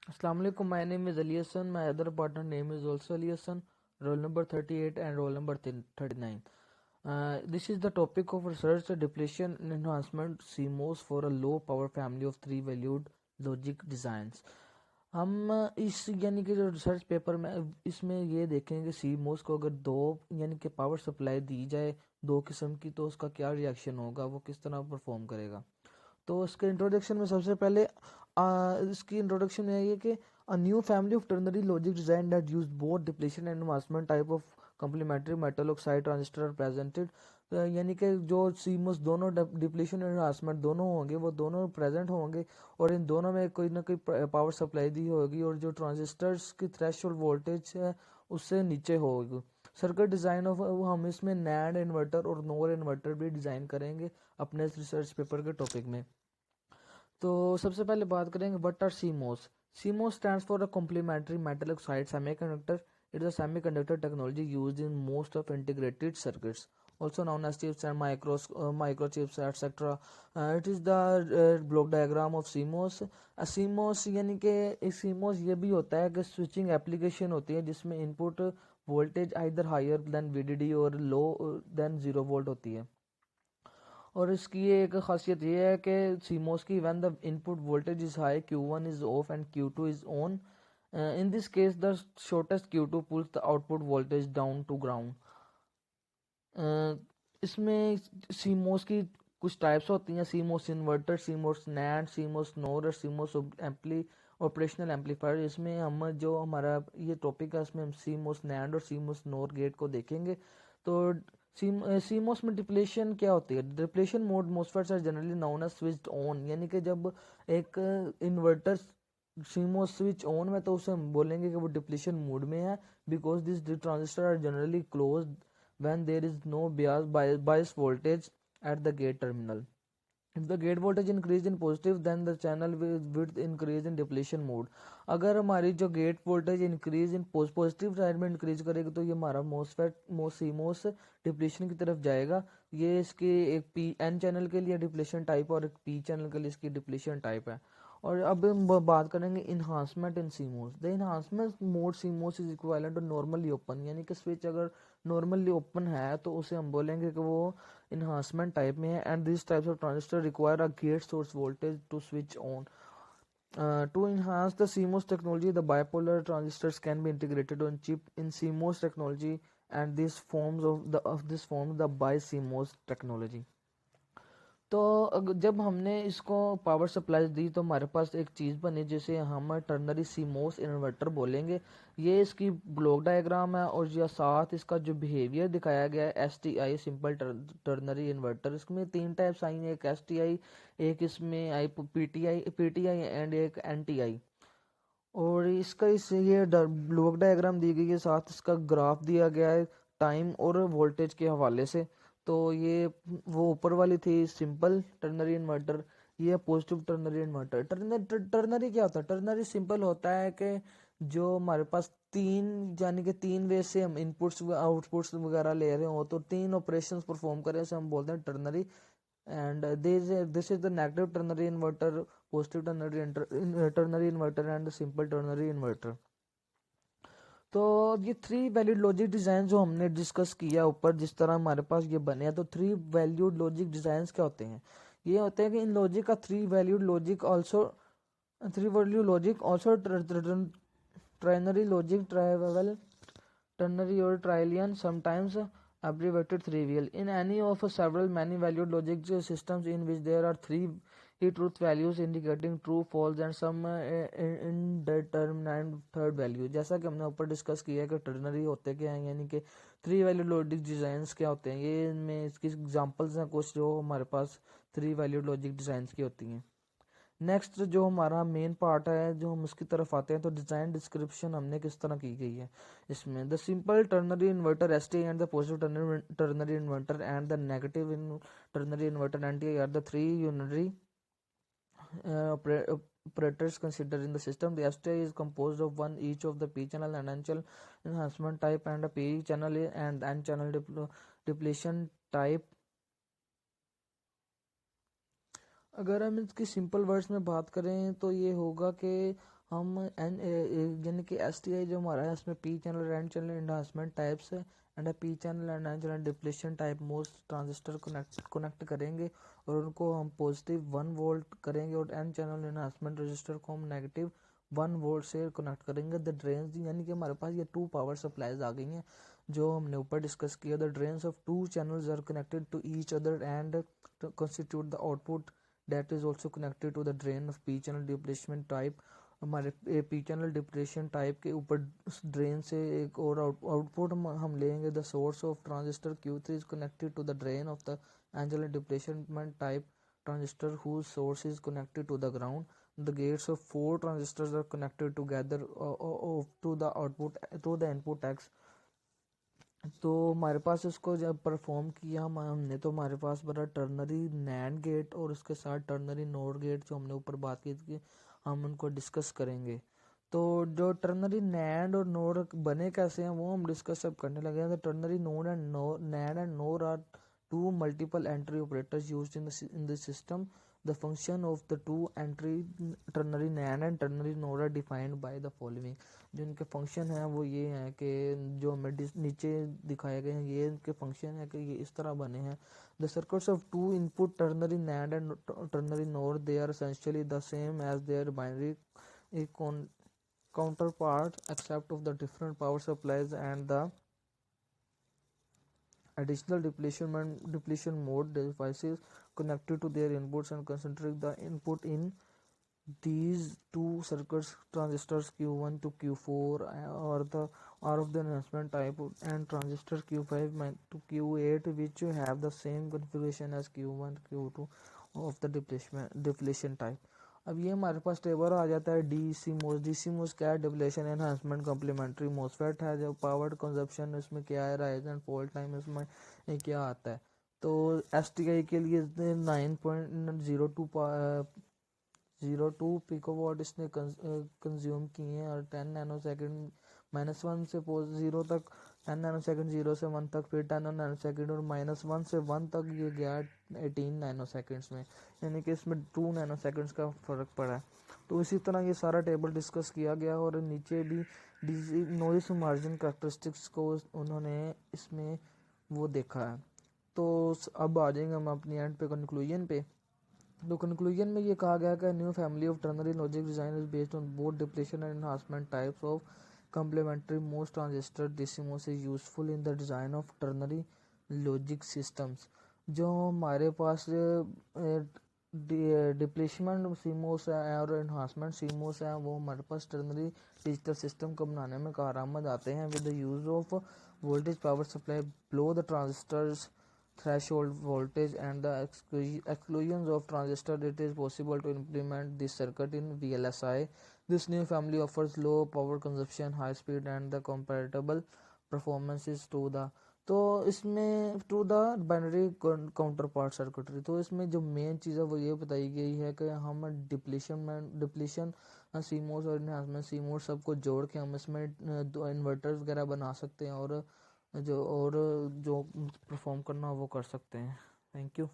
Assalamu alaikum. My name is Ali Hassan. My other partner name is also Ali Hassan. Roll number 38 and roll number 39. This is the topic of research depletion and enhancement CMOS for a low power family of three valued logic designs. हम इस यानी कि जो research paper में इसमें ये देखेंगे CMOS को अगर दो यानी कि पावर सप्लाई दी जाए दो किस्म की तो उसका क्या रिएक्शन होगा, वो किस तरह परफॉर्म करेगा। तो इसके इंट्रोडक्शन में सबसे पहले इसकी इंट्रोडक्शन में है कि a new family of ternary logic design that use both depletion and enhancement type of complementary metal oxide transistor are presented. यानी कि जो सीमोस दोनों डिप्लीशन एंड एनहांसमेंट दोनों होंगे वो दोनों प्रेजेंट होंगे और इन दोनों में कोई ना कोई पावर सप्लाई दी होगी और जो ट्रांजिस्टर्स की थ्रेशोल्ड वोल्टेज है उससे नीचे होगी। सर्किट डिज़ाइन ऑफ हम इसमें नैंड इन्वर्टर और नोर इन्वर्टर भी डिज़ाइन करेंगे अपने रिसर्च पेपर के टॉपिक में। तो सबसे पहले बात करेंगे what are CMOS. CMOS stands for a complementary metal oxide semiconductor. It is a semiconductor technology used in most of integrated circuits also known as chips and microchips etc. It is the block diagram of CMOS. CMOS यानी कि एक CMOS ये भी होता है कि switching application होती है जिसमें input voltage either higher than VDD और लो देन 0 वोल्ट होती है। और इसकी एक खासियत ये है कि CMOS की when the input voltage is high Q1 is off and Q2 is on. In this case the shortest Q2 pulls the output voltage down to ground. इसमें CMOS की कुछ टाइप्स होती हैं, CMOS inverter, CMOS NAND, CMOS NOR और CMOS operational amplifier. इसमें हम जो हमारा ये टॉपिक है इसमें हम CMOS नैंड और CMOS नोर गेट को देखेंगे। तो CMOS में डिप्लेशन क्या होती है? Depletion mode MOSFETs are generally known as switched on, यानी कि जब एक इन्वर्टर CMOS स्विच ऑन में तो उसे हम बोलेंगे कि वो डिप्लेशन मोड में है because this transistor are generally closed when there is no bias voltage at the gate terminal. If the gate voltage increase in positive then the channel width increase in depletion mode. अगर हमारी जो gate voltage increase in positive side में increase करेगी तो ये हमारा CMOS depletion की तरफ जाएगा। ये इसके एक N चैनल के लिए डिप्लीशन टाइप और एक P चैनल के लिए इसकी डिप्लीशन टाइप है। और अब हम बात करेंगे enhancement in CMOS। The enhancement mode CMOS is equivalent to normally open, यानी कि स्विच अगर नॉर्मली ओपन है तो उसे हम बोलेंगे कि वो इन्हांसमेंट टाइप में है। And this types of transistor require a gate source voltage to switch on. To enhance the CMOS technology, the bipolar transistors can be integrated on chip in CMOS technology, and this forms the BiCMOS technology. तो जब हमने इसको power supply दी तो हमारे पास एक चीज़ बनी जिसे हम टर्नरी CMOS इन्वर्टर बोलेंगे। ये इसकी ब्लॉक डायग्राम है और यह साथ इसका जो बिहेवियर दिखाया गया है STI सिंपल टर्नरी इन्वर्टर। इसमें तीन टाइप्स आई हैं, एक STI, एक इसमें आई PTI एंड एक NTI। और इसका ये ब्लॉक डायग्राम दी गई है, साथ इसका ग्राफ दिया गया है टाइम और वोल्टेज के हवाले से। तो ये वो ऊपर वाली थी सिंपल टर्नरी इन्वर्टर, ये पॉजिटिव टर्नरी इन्वर्टर। टर्नरी क्या होता है? टर्नरी सिंपल होता है कि जो हमारे पास तीन यानी कि तीन वे से हम इनपुट्स आउटपुट्स वगैरह ले रहे हो तो तीन ऑपरेशंस परफॉर्म करें उसे हम बोलते हैं ternary. and this is the negative ternary inverter, positive ternary inverter and the simple ternary inverter. तो ये थ्री वैल्यूड लॉजिक डिजाइन जो हमने डिस्कस किया ऊपर जिस तरह हमारे पास ये बने हैं, तो थ्री वैल्यूड लॉजिक डिजाइन क्या होते हैं? ये होते हैं कि इन लॉजिक का three valued logic also trinary logic, ट्राइवल ternary or trillion, sometimes abbreviated trivial. In any of several many-valued logic systems in which there are three truth values indicating true, false and some indeterminate third value. जैसा कि हमने ऊपर discuss किया है कि ternary होते क्या हैं, यानी कि थ्री वैल्यूड लॉजिक डिजाइंस क्या होते हैं। ये इनमें इसकी एग्जांपल्स हैं कुछ जो हमारे पास थ्री वैल्यूड लॉजिक डिजाइंस की होती हैं। नेक्स्ट जो हमारा मेन पार्ट है, जो हम उसकी तरफ आते हैं, तो डिजाइन डिस्क्रिप्शन हमने किस तरह की गई है इसमें। The simple ternary inverter ST and the positive ternary inverter and the negative ternary inverter NTI are the three unitary operators considered in the system. The STI is composed of one each of the P channel and N channel enhancement type and a P channel and N channel depletion type. अगर हम इसकी simple words में बात करें तो ये होगा कि हम यानी कि STI जो हमारा है इसमें P channel and channel enhancement types है and P channel and N channel depletion type MOS transistor connect करेंगे और उनको हम पॉजिटिव 1 वोल्ट करेंगे और एन चैनल एनहांसमेंट रजिस्टर को हम नेगेटिव 1 वोल्ट से कनेक्ट करेंगे। द ड्रेन्स यानी कि हमारे पास ये 2 पावर सप्लाईज आ गई हैं जो हमने ऊपर डिस्कस किया। The drains of 2 channels are connected to each other and constitute the output that is also connected to the drain of p channel depletion type। हमारे पी चैनल डिप्रेशन टाइप के ऊपर drain से एक और output हम लेंगे। The source of transistor Q3 is connected to the drain of the angular depletion type transistor whose source is connected to the ground। The gates of 4 transistors are connected together to the output to the input X। तो हमारे पास इसको जब perform किया हमने तो हमारे पास बड़ा ternary NAND gate और उसके साथ टर्नरी नोर गेट जो हमने ऊपर बात की थी हम उनको डिस्कस करेंगे। तो जो टर्नरी नैंड और नोर बने कैसे हैं वो हम डिस्कस अब करने लगे हैं। तो ternary node and NAND and NOR are 2 multiple entry operators used in the system. The function of the 2 entry ternary NAND and ternary NOR are defined by the following। जो इनके फंक्शन है वो ये हैं कि जो हमें नीचे दिखाए गए हैं ये इनके फंक्शन है कि ये इस तरह बने हैं। The circuits of 2 input ternary NAND and ternary NOR they are essentially the same as their binary counterpart except of the different power supplies and the additional depletion mode devices connected to their inputs and concentrate the input in these 2 circuits transistors Q1 to Q4 are of the enhancement type and transistor Q5 to Q8 which have the same configuration as Q1 Q2 of the depletion type। अब ये हमारे पास table आ जाता है D C मोस क्या है depletion enhancement complementary MOSFET है जो पावर कंजप्शन इसमें क्या है राइज एंड फॉल टाइम इसमें क्या आता है। तो STI के लिए 9.02 पिकोवाट इसने कंज्यूम किए हैं और 10 नैनो सेकेंड -1 से 0 तक 10 नैनो सेकेंड 0 से 1 तक फिर 10 नैनो सेकेंड और -1 से 1 तक ये गया 18 नैनो सेकेंड्स में यानी कि इसमें 2 नैनो सेकेंड्स का फ़र्क पड़ा है। तो इसी तरह ये सारा टेबल डिस्कस किया गया और नीचे भी नॉइस मार्जिन कैरेक्टरिस्टिक्स को उन्होंने इसमें वो देखा है। तो अब आ जाएंगे हम अपनी एंड पे कंक्लूजन पे। तो कंक्लूजन में ये कहा गया कि new family of ternary logic design is based on both depletion and enhancement types of complementary most transistor DCMOS is useful in the design of ternary logic systems। जो हमारे पास डिप्लेसमेंट CMOS है और enhancement CMOS है वो हमारे पास ternary digital system को बनाने में कारआमद आते हैं। With the use of voltage power supply below the transistors threshold voltage and the exclusions of transistor it is possible to implement this circuit in VLSI। This new family offers low power consumption high speed and the comparable performances to the तो इसमें to the binary counterpart circuitry. तो इसमें जो main चीज़ है वो ये बताई गई है कि हम डिप्लीशन CMOS और एनहांसमेंट CMOS सबको जोड़ के हम इसमें इन्वर्टर्स वगैरह बना सकते हैं और जो परफॉर्म करना वो कर सकते हैं। Thank you.